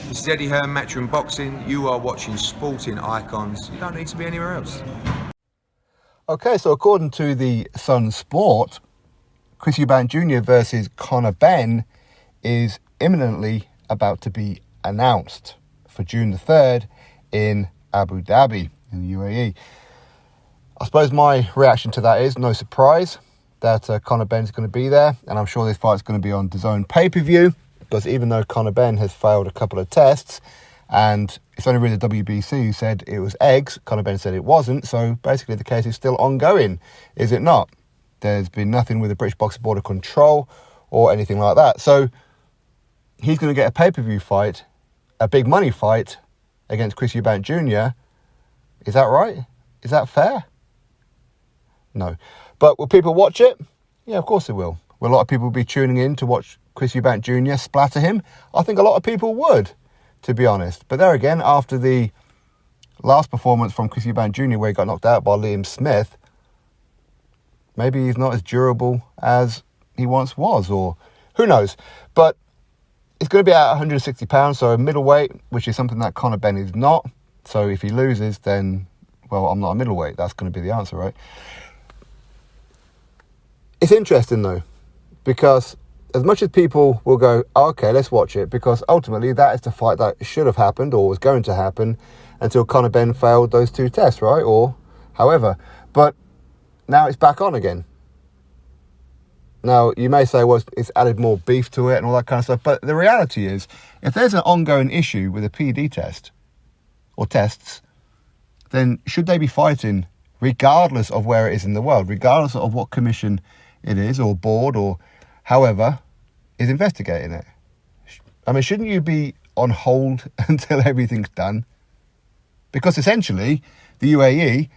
This is Eddie Hearn, Matchroom Boxing. You are watching Sporting Icons. You don't need to be anywhere else. Okay, so according to the Sun Sport, Chris Eubank Jr. versus Conor Benn is imminently about to be announced for June the 3rd in Abu Dhabi in the UAE. I suppose my reaction to that is no surprise that Conor Benn is going to be there, and I'm sure this fight's going to be on DAZN pay-per-view, because even though Conor Benn has failed a couple of tests, and it's only really the WBC who said it was eggs, Conor Benn said it wasn't, so basically the case is still ongoing, is it not? There's been nothing with the British Boxing Board of Control or anything like that. So he's going to get a pay-per-view fight, a big money fight against Chris Eubank Jr. Is that right? Is that fair? No. But will people watch it? Yeah, of course they will. Will a lot of people be tuning in to watch Chris Eubank Jr. splatter him? I think a lot of people would, to be honest. But there again, after the last performance from Chris Eubank Jr. where he got knocked out by Liam Smith, maybe he's not as durable as he once was, or who knows. But it's going to be at 160 pounds, so a middleweight, which is something that Conor Benn is not. So if he loses, then, well, I'm not a middleweight. That's going to be the answer, right? It's interesting, though, because as much as people will go, oh, okay, let's watch it, because ultimately that is the fight that should have happened or was going to happen until Conor Benn failed those two tests, right? Or however. But now it's back on again. Now, you may say, well, it's added more beef to it and all that kind of stuff. But the reality is, if there's an ongoing issue with a PD test or tests, then should they be fighting regardless of where it is in the world, regardless of what commission it is or board or however is investigating it? I mean, shouldn't you be on hold until everything's done? Because essentially, the UAE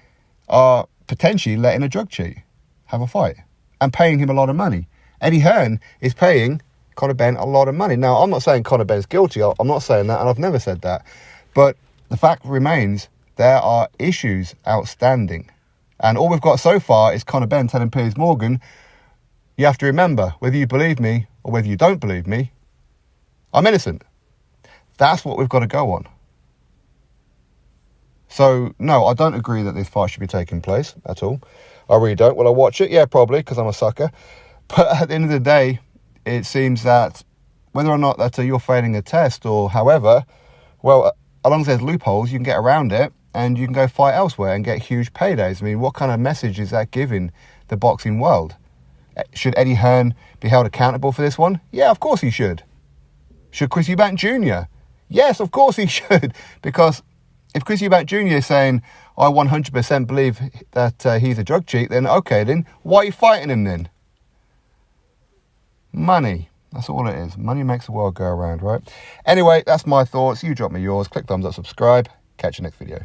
are potentially letting a drug cheat have a fight and paying him a lot of money. Eddie Hearn is paying Conor Benn a lot of money. Now, I'm not saying Conor Benn's guilty. I'm not saying that, and I've never said that. But the fact remains, there are issues outstanding. And all we've got so far is Conor Benn telling Piers Morgan, you have to remember, whether you believe me or whether you don't believe me, I'm innocent. That's what we've got to go on. So, no, I don't agree that this fight should be taking place at all. I really don't. Will I watch it? Yeah, probably, because I'm a sucker. But at the end of the day, it seems that whether or not that you're failing a test or however, well, as long as there's loopholes, you can get around it and you can go fight elsewhere and get huge paydays. I mean, what kind of message is that giving the boxing world? Should Eddie Hearn be held accountable for this one? Yeah, of course he should. Should Chris Eubank Jr.? Yes, of course he should. Because if Chris Eubank Jr. is saying, I 100% believe that he's a drug cheat, then okay, then why are you fighting him then? Money. That's all it is. Money makes the world go around, right? Anyway, that's my thoughts. You drop me yours. Click thumbs up, subscribe. Catch you next video.